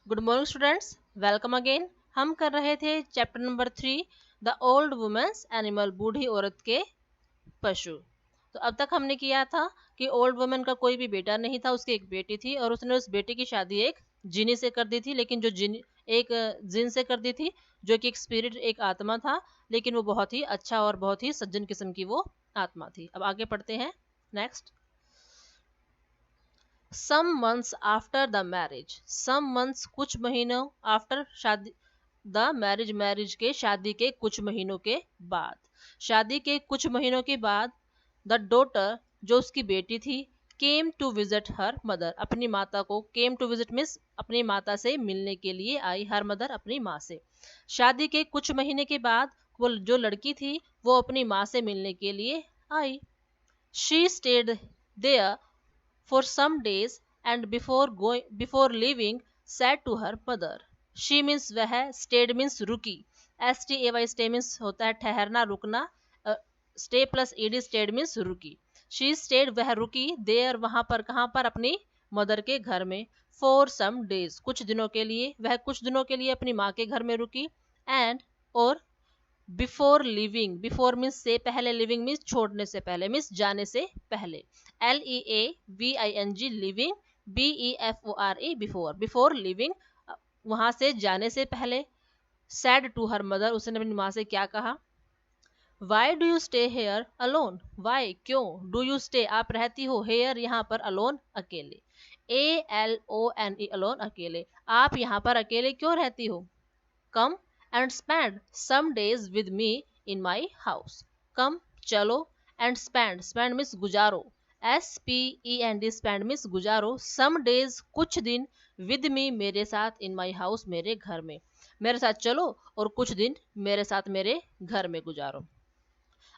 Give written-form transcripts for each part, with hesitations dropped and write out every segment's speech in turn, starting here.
Good morning students, welcome again. हम कर रहे थे chapter number 3 the old woman's animal, बूढ़ी औरत के पशु। तो अब तक हमने किया था कि ओल्ड वुमेन का कोई भी बेटा नहीं था, उसकी एक बेटी थी और उसने उस बेटी की शादी एक जिनी से कर दी थी, लेकिन जो जिन एक जिन से कर दी थी, जो कि एक स्पिरिट, एक आत्मा था, लेकिन वो बहुत ही अच्छा और बहुत ही सज्जन किस्म की वो आत्मा थी। अब आगे पढ़ते हैं। Next, some months after the marriage, some months कुछ महीनों, आफ्टर शादी, द मैरिज मैरिज के शादी के कुछ महीनों के बाद, शादी के कुछ महीनों के बाद, द डॉटर जो उसकी बेटी थी, came to visit her mother अपनी माता को, केम टू विजिट मीन्स अपनी माता से मिलने के लिए आई, हर मदर अपनी माँ से। शादी के कुछ महीने के बाद वो जो लड़की थी वो अपनी माँ से मिलने के लिए आई। She stayed there for some days and before leaving said to her mother, she means वह, stayed means रुकी, stay means होता है ठहरना, रुकना, stay plus ed stayed means रुकी। she stayed वह रुकी, there वहां पर, कहां पर, अपनी मदर के घर में, for some days कुछ दिनों के लिए, वह कुछ दिनों के लिए अपनी माँ के घर में रुकी, and और बिफोर लिविंग, बिफोर मीन्स से पहले, लिविंग मीन्स छोड़ने से पहले, मीन्स जाने से पहले, LEAVING living, BEFORE before, before living वहां से जाने से पहले। सैड टू हर मदर उसने अपनी माँ से क्या कहा, why do you stay here alone, why क्यों, डू यू स्टे आप रहती हो, हेयर यहाँ पर, अलोन अकेले, ALONE अलोन अकेले, आप यहाँ पर अकेले क्यों रहती हो। Come and spend some days with me in my house. Come चलो, and spend means गुजारो, SPEND spend means गुजारो, some days कुछ दिन, with me मेरे साथ, in my house मेरे घर में, मेरे साथ चलो और कुछ दिन मेरे साथ मेरे घर में गुजारो।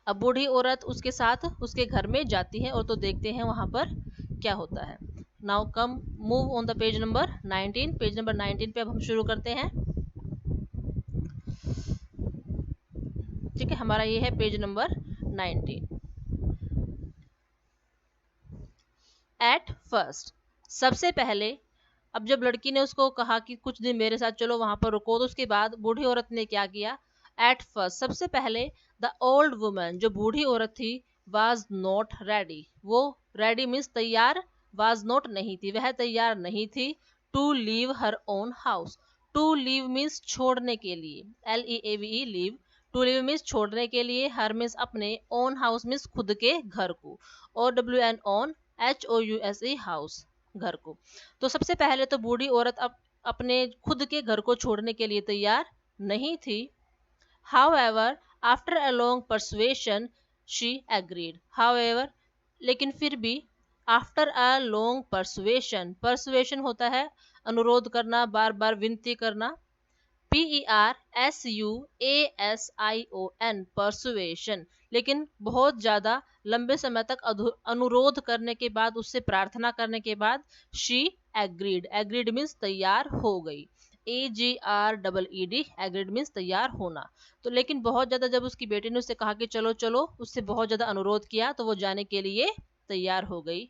अब बूढ़ी औरत उसके साथ उसके घर में जाती है और तो देखते हैं वहां पर क्या होता है। Now come move on the page number 19, page number 19 पे अब हम शुरू करते हैं। ठीक है, हमारा ये है पेज नंबर 19। एट फर्स्ट, सबसे पहले, अब जब लड़की ने उसको कहा कि कुछ दिन मेरे साथ चलो वहां पर रुको, तो उसके बाद बूढ़ी औरत ने क्या किया। एट फर्स्ट सबसे पहले, द ओल्ड वुमन जो बूढ़ी औरत थी, वाज नॉट रेडी, वो रेडी मीन्स तैयार, वाज नॉट नहीं थी, वह तैयार नहीं थी, to leave her own house, to leave means छोड़ने के लिए, LEAVE leave, to live means छोड़ने के लिए, हर मीन्स अपने, ओन हाउस मीन्स खुद के घर को, OWN ऑन, HOUSE हाउस घर को। तो सबसे पहले तो बूढ़ी औरत अपने खुद के घर को छोड़ने के लिए तैयार नहीं थी। However, after a long persuasion, she agreed. However, लेकिन फिर भी, after a long persuasion, persuasion होता है अनुरोध करना, बार बार विनती करना, PERSUASION परसुएशन, लेकिन बहुत ज्यादा लंबे समय तक अनुरोध करने के बाद, उससे प्रार्थना करने के बाद, शी एग्रीड, एग्रीड मीन्स तैयार हो गई, AGREED एग्रीड मीन्स तैयार होना। तो लेकिन बहुत ज्यादा जब उसकी बेटी ने उससे कहा कि चलो चलो, उससे बहुत ज्यादा अनुरोध किया, तो वो जाने के लिए तैयार हो गई।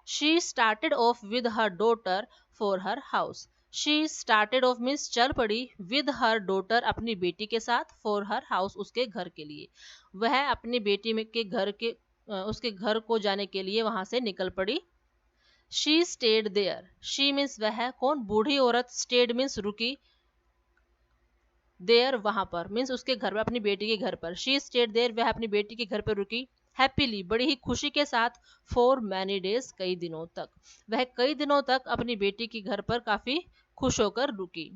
She started off with her daughter for her house, she started off means चल पड़ी, विद हर डॉटर अपनी बेटी के साथ, फॉर हर हाउस उसके घर के लिए, वह अपनी बेटी में के घर के उसके घर को जाने के लिए वहां से निकल पड़ी। She stayed there, she means वह, कौन, बूढ़ी औरत, स्टेड मीन्स रुकी, देयर वहां पर मीन्स उसके घर पर, अपनी बेटी के घर पर, शी स्टेड देयर वह अपनी बेटी के घर पर रुकी, हैप्पीली बड़ी ही खुशी के साथ, फॉर मैनी डेज कई दिनों तक, वह कई दिनों तक अपनी बेटी के घर पर काफी खुश होकर रुकी।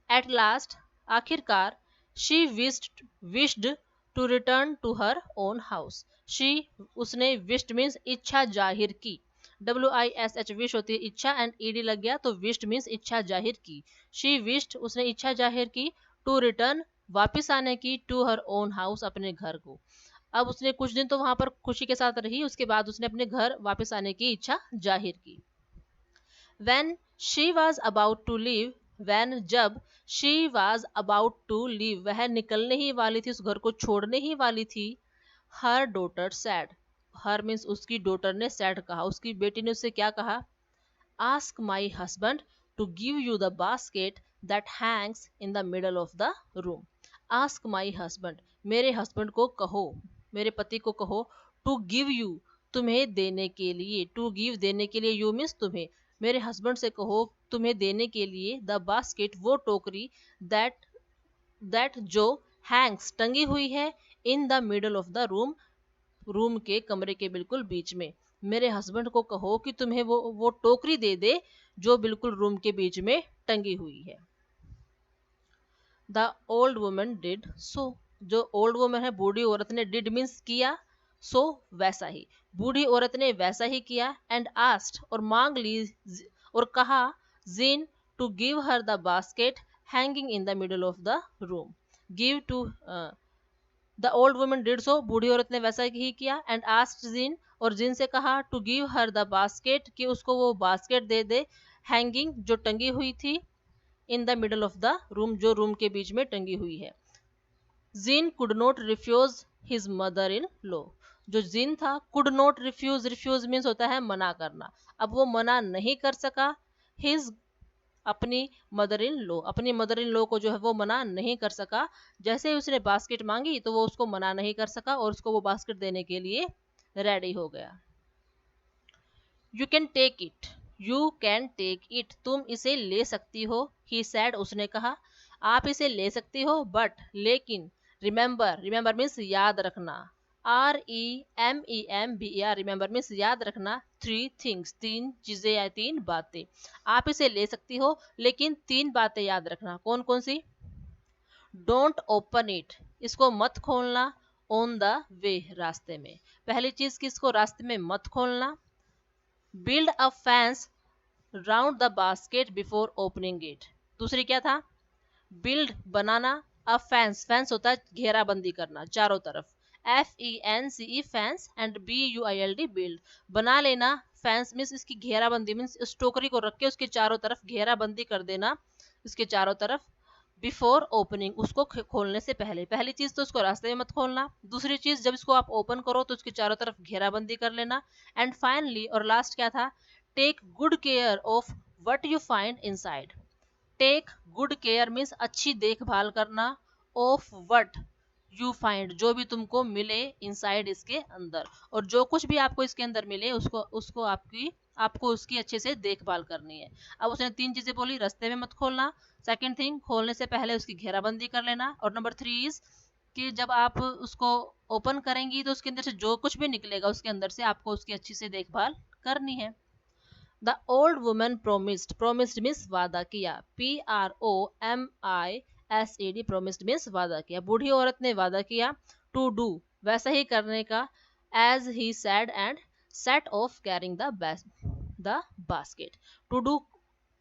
एट लास्ट आखिरकार, she wished to return to her own house, she उसने, विश्ड मीन्स इच्छा जाहिर की, WISH विश होती है इच्छा, एंड ED लग गया तो विश्ड मीन्स इच्छा जाहिर की, शी विश्ड उसने इच्छा जाहिर की, टू रिटर्न वापिस आने की, टू हर ओन हाउस अपने घर को। अब उसने कुछ दिन तो वहां पर खुशी के साथ रही, उसके बाद उसने अपने घर वापस आने की इच्छा जाहिर की। When she was about to leave, when जब, she was about to leave वह निकलने ही वाली थी, उस घर को छोड़ने ही वाली थी, her daughter said, her means उसकी डॉटर ने said कहा, उसकी बेटी ने उससे क्या कहा, ask my husband to give you the basket that hangs in the middle of the room. Ask my husband. मेरे husband को कहो, मेरे पति को कहो, to give you, तुम्हें देने के लिए, to give देने के लिए, you means तुम्हें, मेरे husband से कहो तुम्हें देने के लिए, the basket वो टोकरी, that जो hangs टंगी हुई है, in the middle of the room, room के कमरे के बिल्कुल बीच में. मेरे हस्बैंड को कहो कि तुम्हें वो टोकरी दे दे जो बिल्कुल रूम के बीच में टंगी हुई है. द ओल्ड वुमन डिड सो. जो ओल्ड वुमन है, बूढ़ी औरत ने, डिड मीन्स किया, सो वैसा ही, बूढ़ी औरत ने वैसा ही किया. एंड आस्क्ड और मांग ली और कहा, Jean to give her the basket hanging in the middle of the room. Give to the old woman did so, बूढ़ी औरत ने वैसा ही किया. एंड आस्क्ड जिन, और जिन से कहा, to give her the basket, कि उसको वो बास्केट दे दे, हैंगिंग जो टंगी हुई थी, in the middle of the room जो रूम के बीच में टंगी हुई है. Jin could not refuse his mother in law. जो जिन था, could not refuse, refuse means होता है मना करना. अब वो मना नहीं कर सका, हिज अपनी मदर इन लॉ, अपनी मदर इन लॉ को जो है वो मना नहीं कर सका. जैसे ही उसने बास्केट मांगी तो वो उसको मना नहीं कर सका और उसको वो बास्केट देने के लिए रेडी हो गया. You can take it, you can take it, तुम इसे ले सकती हो. ही सैड, उसने कहा, आप इसे ले सकती हो, बट लेकिन, रिमेंबर, रिमेंबर मीन्स याद रखना, REMEMBER, रिमेंबर मीन्स याद रखना, 3 थिंग्स, 3 चीजें या 3 बातें. आप इसे ले सकती हो लेकिन 3 बातें याद रखना. कौन कौन सी? डोंट ओपन इट, इसको मत खोलना, ऑन द वे, रास्ते में. पहली चीज कि इसको रास्ते में मत खोलना. Build a fence round the basket before opening it. दूसरी क्या था? Build, banana, a fence, fence होता है घेराबंदी करना चारों तरफ, FENCE fence, and BUILD build, बना लेना. फेंस मीन्स इसकी घेराबंदी, मीन्स इस टोकरी को रख के उसके चारों तरफ घेराबंदी कर देना, इसके चारों तरफ. बिफोर ओपनिंग, उसको खोलने से पहले. पहली चीज तो उसको रास्ते में मत खोलना. दूसरी चीज, जब इसको आप ओपन करो तो उसके चारों तरफ घेराबंदी कर लेना. एंड फाइनली, और लास्ट क्या था? Take good care of what you find inside. Take good care means अच्छी देखभाल करना, ऑफ व्हाट यू फाइंड, जो भी तुमको मिले, इनसाइड, इसके अंदर. और जो कुछ भी आपको इसके अंदर मिले उसको उसको आपको उसकी अच्छे से देखभाल करनी है. अब उसने 3 चीजें बोली. रास्ते में मत खोलना, सेकंड थिंग, खोलने से पहले उसकी घेराबंदी कर लेना, और नंबर 3 इज कि जब आप उसको ओपन करेंगी तो उसके अंदर से जो कुछ भी निकलेगा उसके अंदर से आपको उसकी अच्छी से देखभाल करनी है. The old woman promised, promised means वादा किया, PROMISED, प्रोमिस्ड मीन्स वादा किया. बूढ़ी औरत ने वादा किया, टू डू, वैसा ही करने का, as he said, and set off carrying the basket. To do,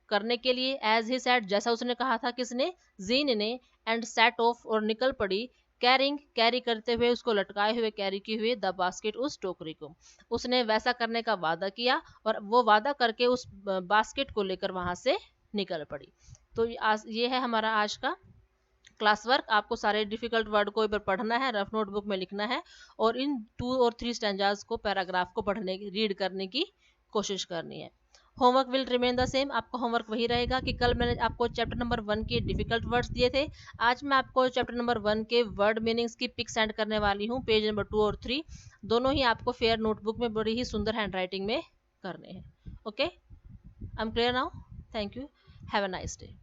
करने के लिए, एज ही सैड, जैसा उसने कहा था. किसने? जीन ने. एंड सेट ऑफ, और निकल पड़ी, कैरिंग, कैरी करते हुए, उसको लटकाए हुए, कैरी किए हुए, द बास्केट, उस टोकरी को. उसने वैसा करने का वादा किया और वो वादा करके उस बास्केट को लेकर वहां से निकल पड़ी. तो ये है हमारा आज का क्लास वर्क. आपको सारे डिफिकल्ट वर्ड को एक बार पढ़ना है, रफ नोटबुक में लिखना है, और इन 2 और 3 स्टैंजाज को, पैराग्राफ को पढ़ने की, रीड करने की कोशिश करनी है. Homework will remain the same. आपका होमवर्क वही रहेगा कि कल मैंने आपको चैप्टर नंबर 1 के डिफिकल्ट वर्ड्स दिए थे. आज मैं आपको चैप्टर नंबर 1 के वर्ड मीनिंग्स की पिक सेंड करने वाली हूँ. पेज नंबर 2 और 3 दोनों ही आपको फेयर नोटबुक में बड़ी ही सुंदर हैंड राइटिंग में करने हैं. Okay, I am clear now. Thank you. Have a nice day.